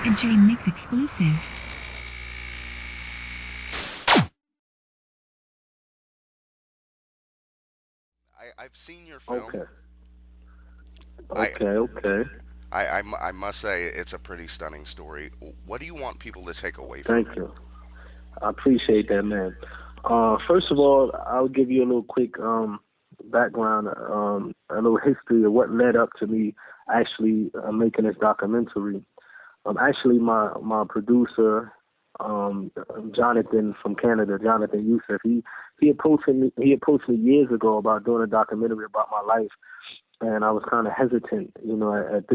A J Mix exclusive. I've seen your film. Okay. I, Okay. I must say it's a pretty stunning story. What do you want people to take away from Thank it? you. I appreciate that, man. First of all, I'll give you a little quick background, a little history of what led up to me actually making this documentary. Actually, my producer, Jonathan from Canada, Jonathan Youssef, he approached me years ago about doing a documentary about my life, and I was kind of hesitant, at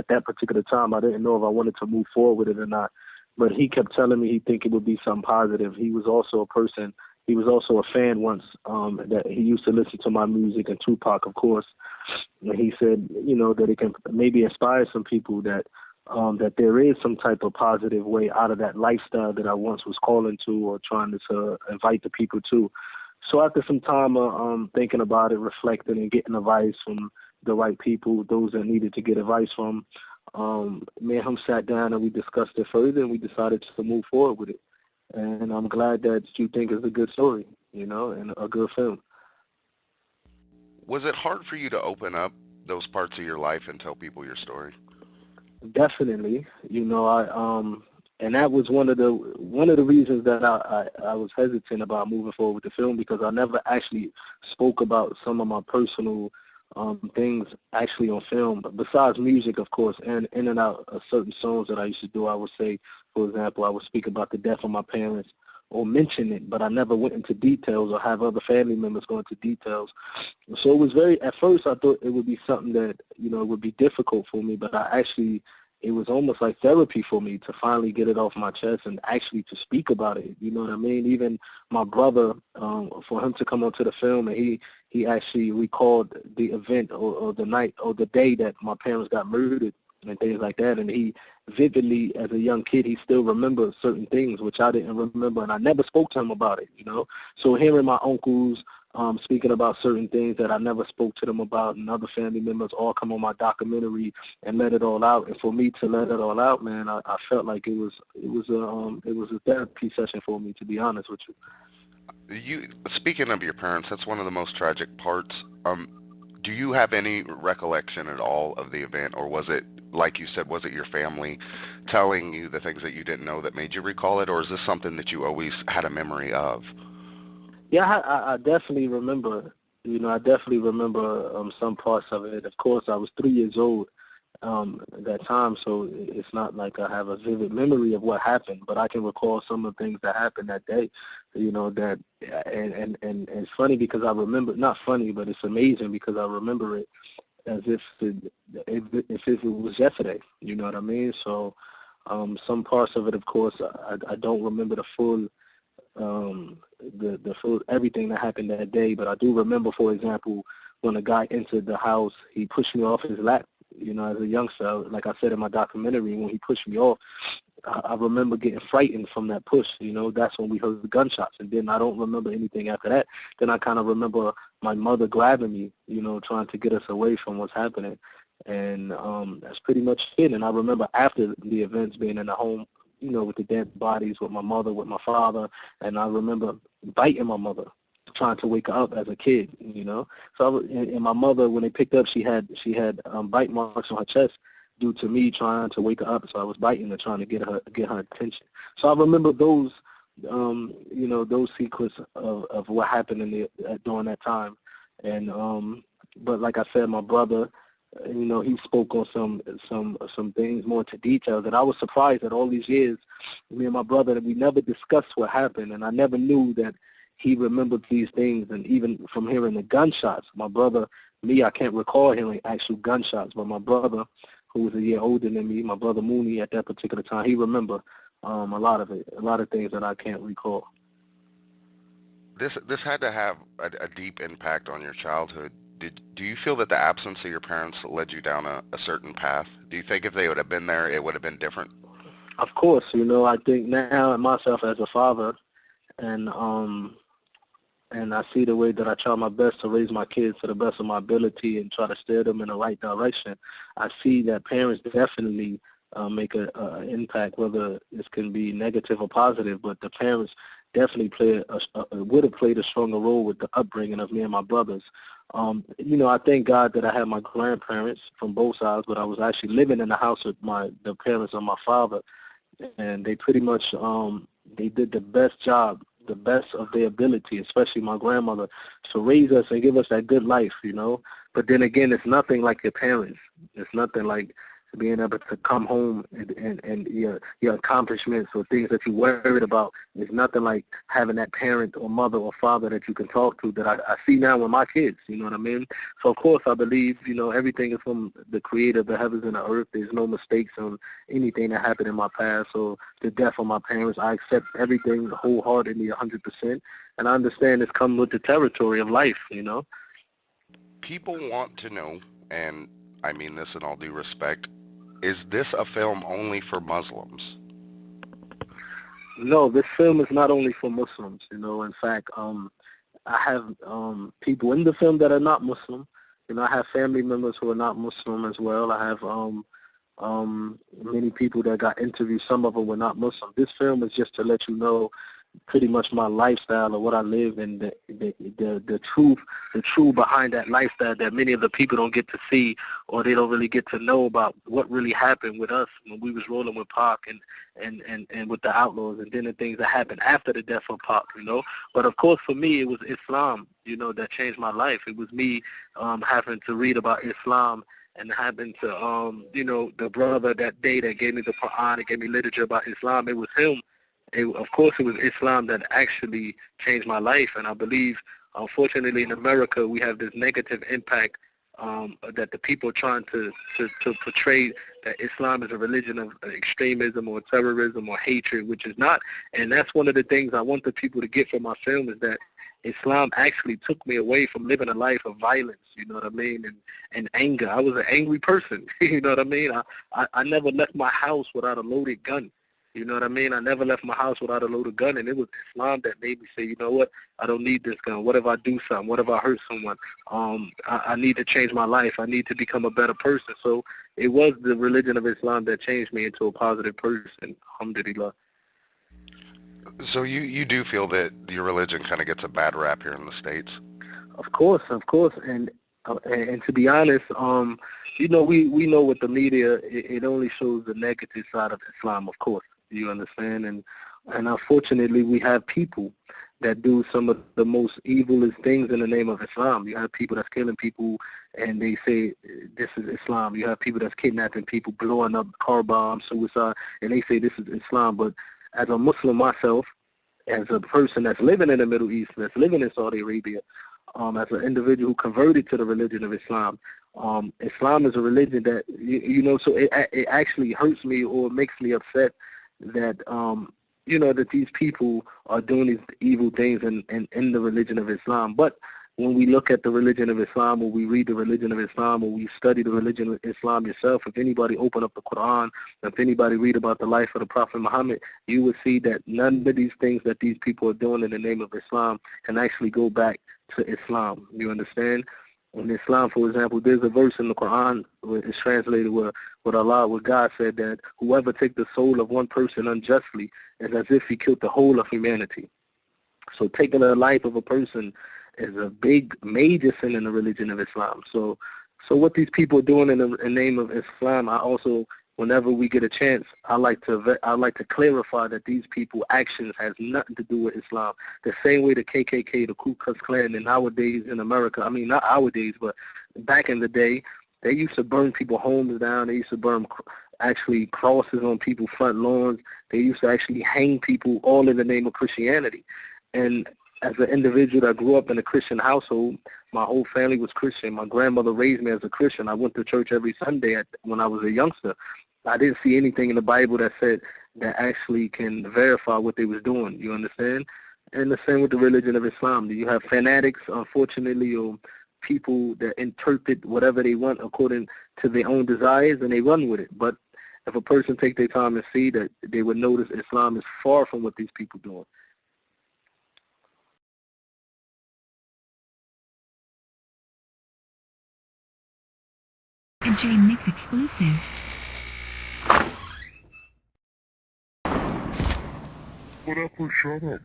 that particular time. I didn't know if I wanted to move forward with it or not. But he kept telling me he think it would be something positive. He was also a person. He was also a fan once. That he used to listen to my music and Tupac, of course. And he said, that it can maybe inspire some people that there is some type of positive way out of that lifestyle that I once was calling to or trying to invite the people to. So after some time thinking about it, reflecting, and getting advice from the right people, those that needed to get advice from, me and him sat down and we discussed it further, and we decided to move forward with it. And I'm glad that you think it's a good story, and a good film. Was it hard for you to open up those parts of your life and tell people your story? Definitely, and that was one of the reasons that I was hesitant about moving forward with the film, because I never actually spoke about some of my personal things actually on film. But besides music, of course, and in and out of certain songs that I used to do, I would say, for example, I would speak about the death of my parents or mention it, but I never went into details or have other family members go into details. So it was at first I thought it would be something that, it would be difficult for me, but it was almost like therapy for me to finally get it off my chest and actually to speak about it. You know what I mean? Even my brother, for him to come onto the film, and he actually recalled the event, or the night or the day that my parents got murdered and things like that. And he vividly, as a young kid, he still remembers certain things, which I didn't remember, and I never spoke to him about it. So hearing my uncles speaking about certain things that I never spoke to them about, and other family members all come on my documentary and let it all out. And for me to let it all out, man, I felt like it was a therapy session for me, to be honest with you. You speaking of your parents, that's one of the most tragic parts. Do you have any recollection at all of the event, or was it, like you said, was it your family telling you the things that you didn't know that made you recall it, or is this something that you always had a memory of? Yeah, I definitely remember. I definitely remember some parts of it. Of course, I was 3 years old at that time, so it's not like I have a vivid memory of what happened, but I can recall some of the things that happened that day. That and it's funny because I remember, not funny, but it's amazing because I remember it as if it was yesterday. You know what I mean? So some parts of it, of course, I don't remember the full everything that happened that day, but I do remember, for example, when a guy entered the house, he pushed me off his lap. As a youngster, like I said in my documentary, when he pushed me off, I remember getting frightened from that push. That's when we heard the gunshots, and then I don't remember anything after that. Then I kind of remember my mother grabbing me, trying to get us away from what's happening, and that's pretty much it. And I remember after the events being in the home, with the dead bodies, with my mother, with my father, and I remember biting my mother, trying to wake her up as a kid. So and my mother, when they picked up, she had bite marks on her chest due to me trying to wake her up. So I was biting her, trying to get her attention. So I remember those sequence of what happened during that time. And but like I said, my brother, he spoke on some things more into detail that I was surprised that all these years, me and my brother, that we never discussed what happened, and I never knew that he remembered these things. And even from hearing the gunshots, my brother, me, I can't recall hearing actual gunshots, but my brother, who was a year older than me, my brother Mooney at that particular time, he remembered a lot of it, a lot of things that I can't recall. This had to have a deep impact on your childhood. Do you feel that the absence of your parents led you down a certain path? Do you think if they would have been there, it would have been different? Of course, I think now myself as a father, and and I see the way that I try my best to raise my kids to the best of my ability and try to steer them in the right direction. I see that parents definitely make a impact, whether it can be negative or positive. But the parents definitely would have played a stronger role with the upbringing of me and my brothers. I thank God that I had my grandparents from both sides, but I was actually living in the house with the parents of my father, and they pretty much they did the best job, the best of their ability, especially my grandmother, to raise us and give us that good life. But then again, it's nothing like your parents. It's nothing like being able to come home and your accomplishments or things that you worried about. It's nothing like having that parent or mother or father that you can talk to that I see now with my kids, you know what I mean? So of course I believe, everything is from the creator of the heavens and the earth. There's no mistakes on anything that happened in my past. So the death of my parents, I accept everything wholeheartedly 100%. And I understand it's come with the territory of life. People want to know, and I mean this in all due respect, is this a film only for Muslims? No, this film is not only for Muslims. In fact, I have people in the film that are not Muslim. I have family members who are not Muslim as well. I have many people that got interviewed. Some of them were not Muslim. This film is just to let you know pretty much my lifestyle or what I live and the truth behind that lifestyle that many of the people don't get to see, or they don't really get to know about what really happened with us when we was rolling with Pac and with the Outlaws, and then the things that happened after the death of Pac. But of course for me it was Islam, that changed my life. It was me having to read about Islam and happened to, the brother that day that gave me the Quran and gave me literature about Islam. It was him. Of course, it was Islam that actually changed my life. And I believe, unfortunately, in America, we have this negative impact that the people are trying to portray that Islam is a religion of extremism or terrorism or hatred, which is not. And that's one of the things I want the people to get from my film is that Islam actually took me away from living a life of violence, you know what I mean, and anger. I was an angry person, you know what I mean? I never left my house without a loaded gun. You know what I mean? I never left my house without a loaded gun, and it was Islam that made me say, you know what? I don't need this gun. What if I do something? What if I hurt someone? I need to change my life. I need to become a better person. So it was the religion of Islam that changed me into a positive person, alhamdulillah. So you do feel that your religion kind of gets a bad rap here in the States? Of course, and to be honest, we know with the media, it only shows the negative side of Islam, of course. You understand, and unfortunately, we have people that do some of the most evilest things in the name of Islam. You have people that's killing people, and they say this is Islam. You have people that's kidnapping people, blowing up car bombs, suicide, and they say this is Islam. But as a Muslim myself, as a person that's living in the Middle East, that's living in Saudi Arabia, as an individual who converted to the religion of Islam. Islam is a religion that, so it actually hurts me or makes me upset that, that these people are doing these evil things in the religion of Islam. But when we look at the religion of Islam, or we read the religion of Islam, or we study the religion of Islam yourself, if anybody open up the Quran, if anybody read about the life of the Prophet Muhammad, you would see that none of these things that these people are doing in the name of Islam can actually go back to Islam. You understand? In Islam, for example, there's a verse in the Quran where it's translated where God said that whoever takes the soul of one person unjustly is as if he killed the whole of humanity. So taking the life of a person is a big, major sin in the religion of Islam. So what these people are doing in the name of Islam, I also, whenever we get a chance, I like to clarify that these people actions has nothing to do with Islam. The same way the KKK, the Ku Klux Klan, and nowadays in America, I mean not nowadays, but back in the day, they used to burn people's homes down. They used to burn actually crosses on people's front lawns. They used to actually hang people, all in the name of Christianity. And as an individual that grew up in a Christian household, my whole family was Christian. My grandmother raised me as a Christian. I went to church every Sunday when I was a youngster. I didn't see anything in the Bible that said that actually can verify what they was doing. You understand? And the same with the religion of Islam. You have fanatics, unfortunately, or people that interpret whatever they want according to their own desires, and they run with it. But if a person take their time and see that, they would notice Islam is far from what these people doing. A J Mix exclusive. Whatever, shut up.